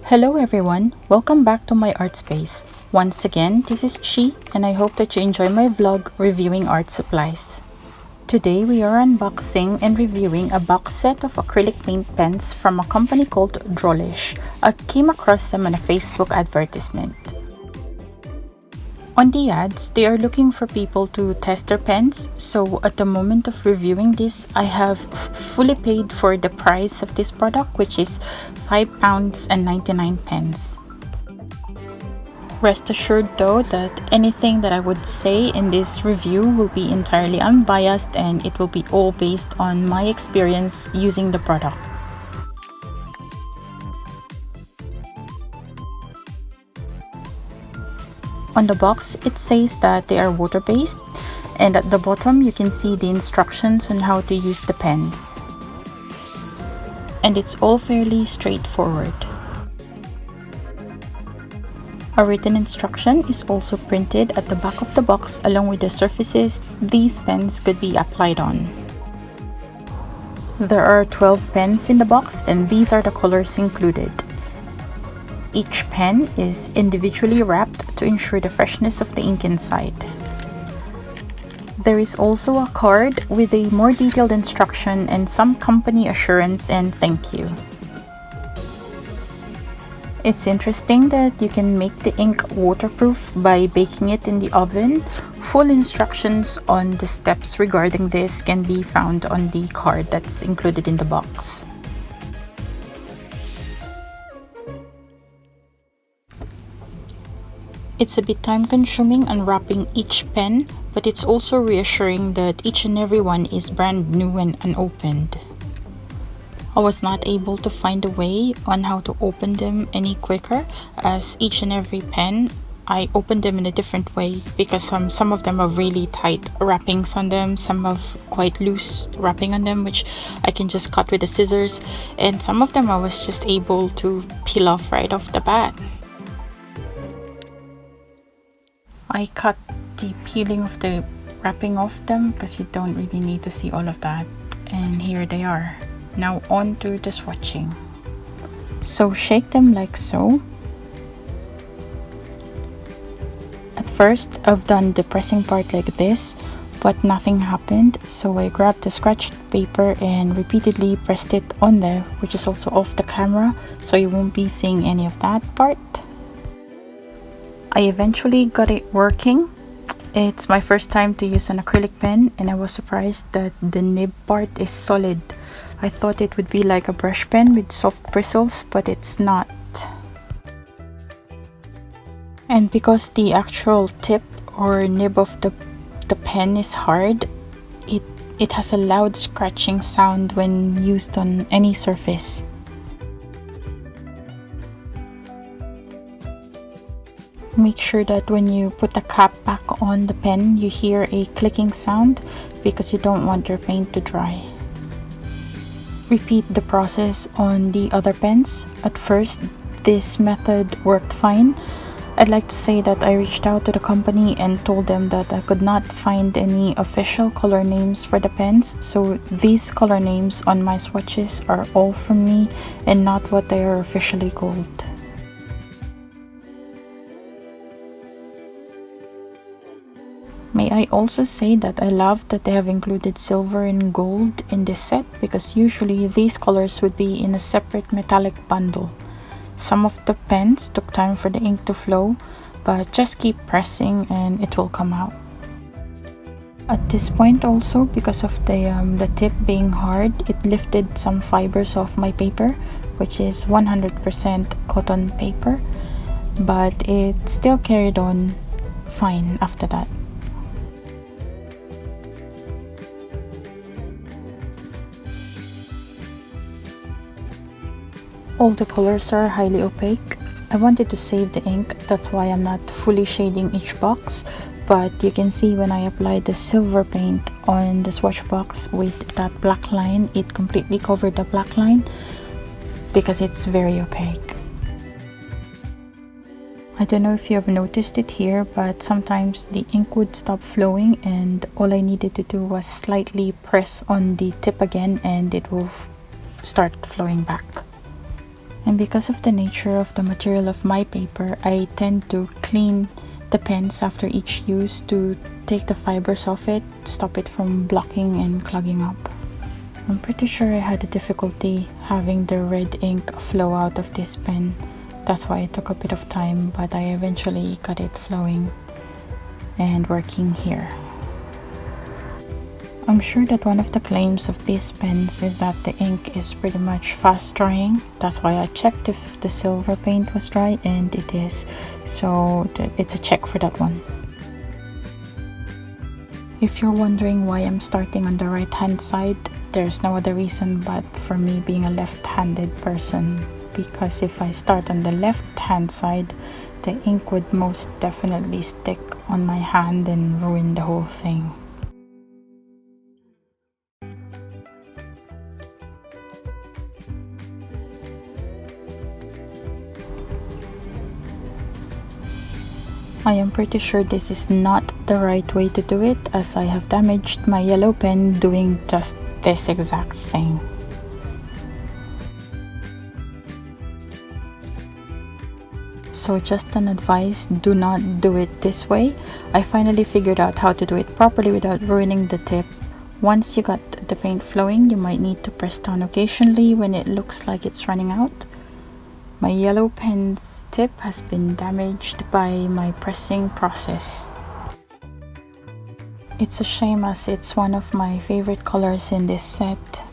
Hello everyone, welcome back to my art space. Once again, this is Chi and I hope that you enjoy my vlog reviewing art supplies. Today we are unboxing and reviewing a box set of acrylic paint pens from a company called Drawlish. I came across them on a Facebook advertisement. On the ads, they are looking for people to test their pens, so at the moment of reviewing this, I have fully paid for the price of this product, which is £5.99. Rest assured though that anything that I would say in this review will be entirely unbiased and it will be all based on my experience using the product. On the box, it says that they are water-based, and at the bottom you can see the instructions on how to use the pens. And it's all fairly straightforward. A written instruction is also printed at the back of the box along with the surfaces these pens could be applied on. There are 12 pens in the box and these are the colors included. Each pen is individually wrapped to ensure the freshness of the ink inside. There is also a card with a more detailed instruction and some company assurance and thank you. It's interesting that you can make the ink waterproof by baking it in the oven. Full instructions on the steps regarding this can be found on the card that's included in the box. It's a bit time-consuming unwrapping each pen, but it's also reassuring that each and every one is brand new and unopened. I was not able to find a way on how to open them any quicker, as each and every pen, I opened them in a different way because some of them have really tight wrappings on them, some have quite loose wrapping on them which I can just cut with the scissors, and some of them I was just able to peel off right off the bat. I cut the peeling of the wrapping off them because you don't really need to see all of that, and here they are. Now on to the swatching. So shake them like so. At first I've done the pressing part like this, but nothing happened, so I grabbed the scratched paper and repeatedly pressed it on there, which is also off the camera, so you won't be seeing any of that part. I eventually got it working. It's my first time to use an acrylic pen and I was surprised that the nib part is solid. I thought it would be like a brush pen with soft bristles, but it's not. And because the actual tip or nib of the pen is hard, it has a loud scratching sound when used on any surface. Make sure that when you put the cap back on the pen, you hear a clicking sound because you don't want your paint to dry. Repeat the process on the other pens. At first, this method worked fine. I'd like to say that I reached out to the company and told them that I could not find any official color names for the pens, so these color names on my swatches are all from me and not what they are officially called. May I also say that I love that they have included silver and gold in this set because usually these colors would be in a separate metallic bundle. Some of the pens took time for the ink to flow, but just keep pressing and it will come out. At this point also, because of the tip being hard, it lifted some fibers off my paper, which is 100% cotton paper, but it still carried on fine after that. All the colors are highly opaque. I wanted to save the ink, that's why I'm not fully shading each box, but you can see when I applied the silver paint on the swatch box with that black line, it completely covered the black line because it's very opaque. I don't know if you have noticed it here, but sometimes the ink would stop flowing and all I needed to do was slightly press on the tip again and it will start flowing back. And because of the nature of the material of my paper, I tend to clean the pens after each use to take the fibers off it, stop it from blocking and clogging up. I'm pretty sure I had a difficulty having the red ink flow out of this pen. That's why it took a bit of time, but I eventually got it flowing and working here. I'm sure that one of the claims of these pens is that the ink is pretty much fast drying. That's why I checked if the silver paint was dry, and it is. So it's a check for that one. If you're wondering why I'm starting on the right hand side, there's no other reason but for me being a left-handed person. Because if I start on the left hand side, the ink would most definitely stick on my hand and ruin the whole thing. I am pretty sure this is not the right way to do it, as I have damaged my yellow pen doing just this exact thing. So just an advice, do not do it this way. I finally figured out how to do it properly without ruining the tip. Once you got the paint flowing, you might need to press down occasionally when it looks like it's running out. My yellow pen's tip has been damaged by my pressing process. It's a shame as it's one of my favorite colors in this set.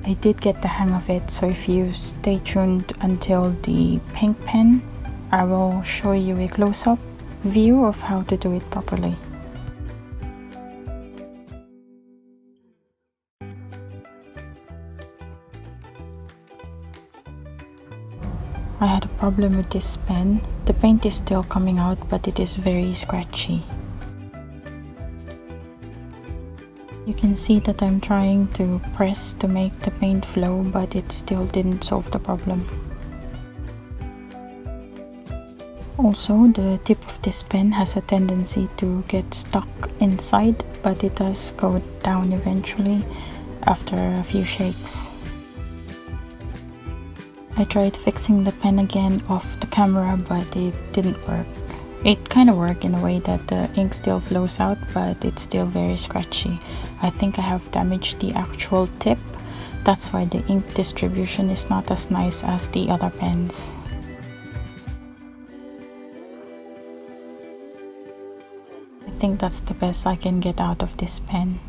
I did get the hang of it, so if you stay tuned until the pink pen, I will show you a close-up view of how to do it properly. I had a problem with this pen. The paint is still coming out, but it is very scratchy. You can see that I'm trying to press to make the paint flow, but it still didn't solve the problem. Also, the tip of this pen has a tendency to get stuck inside, but it does go down eventually after a few shakes. I tried fixing the pen again off the camera, but it didn't work. It kind of worked in a way that the ink still flows out, but it's still very scratchy. I think I have damaged the actual tip. That's why the ink distribution is not as nice as the other pens. I think that's the best I can get out of this pen.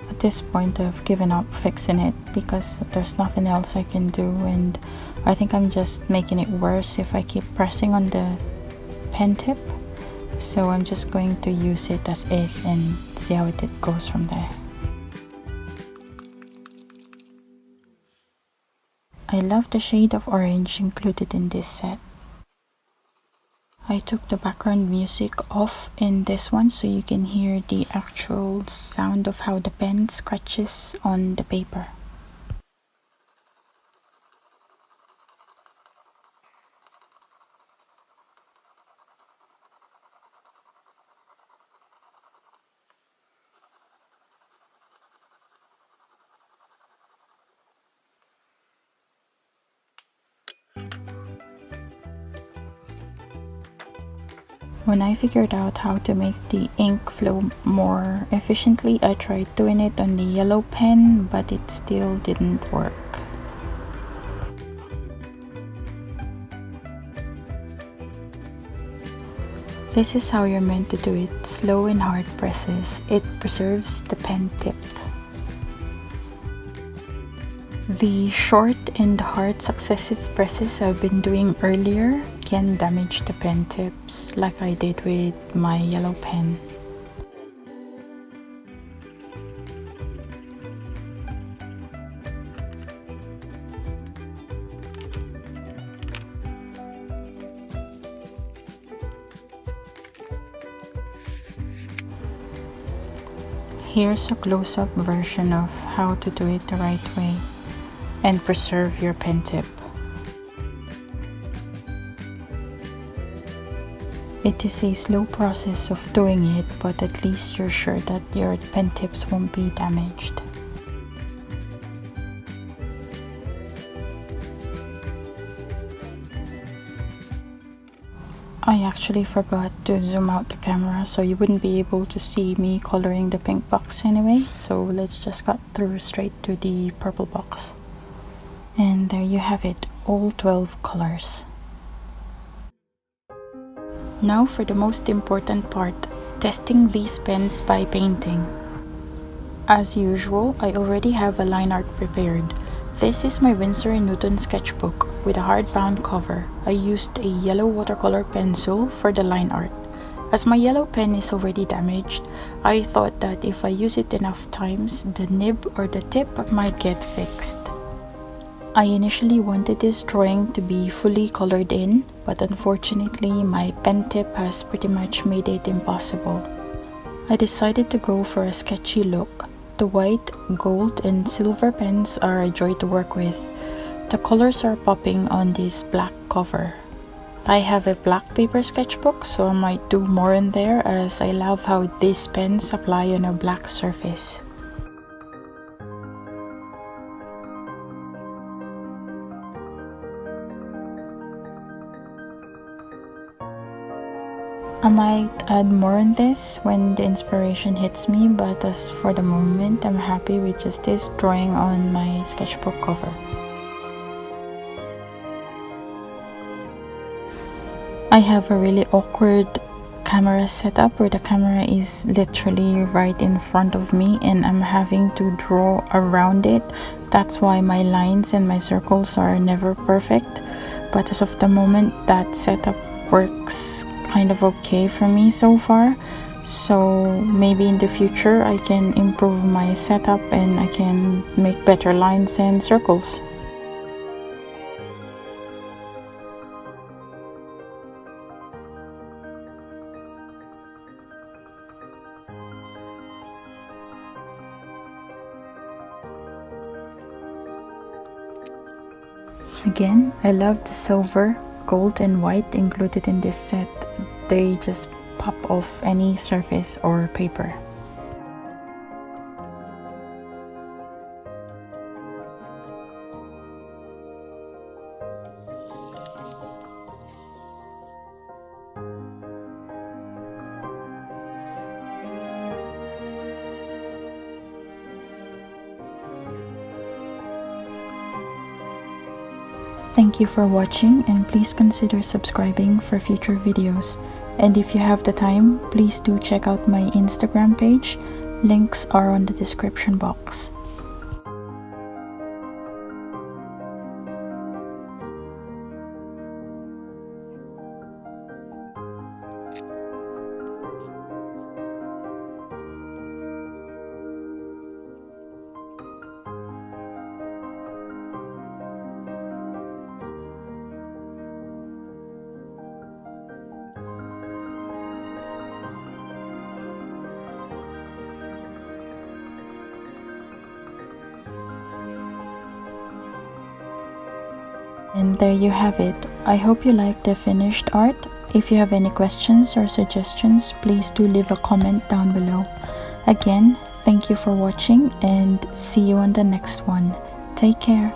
At this point, I've given up fixing it because there's nothing else I can do, and I think I'm just making it worse if I keep pressing on the pen tip. So I'm just going to use it as is and see how it goes from there. I love the shade of orange included in this set. I took the background music off in this one so you can hear the actual sound of how the pen scratches on the paper. When I figured out how to make the ink flow more efficiently, I tried doing it on the yellow pen, but it still didn't work. This is how you're meant to do it, slow and hard presses. It preserves the pen tip. The short and hard successive presses I've been doing earlier can damage the pen tips, like I did with my yellow pen. Here's a close-up version of how to do it the right way and preserve your pen tip. It is a slow process of doing it, but at least you're sure that your pen tips won't be damaged. I actually forgot to zoom out the camera, so you wouldn't be able to see me coloring the pink box anyway, so let's just cut through straight to the purple box. And there you have it, all 12 colors. Now for the most important part, testing these pens by painting. As usual, I already have a line art prepared. This is my Winsor and Newton Sketchbook with a hardbound cover. I used a yellow watercolor pencil for the line art. As my yellow pen is already damaged, I thought that if I use it enough times, the nib or the tip might get fixed. I initially wanted this drawing to be fully colored in, but unfortunately my pen tip has pretty much made it impossible. I decided to go for a sketchy look. The white, gold, and silver pens are a joy to work with. The colors are popping on this black cover. I have a black paper sketchbook, so I might do more in there as I love how these pens apply on a black surface. I might add more on this when the inspiration hits me, but as for the moment, I'm happy with just this drawing on my sketchbook cover. I have a really awkward camera setup where the camera is literally right in front of me and I'm having to draw around it. That's why my lines and my circles are never perfect, but as of the moment, that setup works kind of okay for me so far, so maybe in the future I can improve my setup and I can make better lines and circles. Again, I love the silver, gold, and white included in this set. They just pop off any surface or paper. Thank you for watching, and please consider subscribing for future videos. And if you have the time, please do check out my Instagram page. Links are on the description box. And there you have it. I hope you liked the finished art. If you have any questions or suggestions, please do leave a comment down below. Again, thank you for watching and see you on the next one. Take care.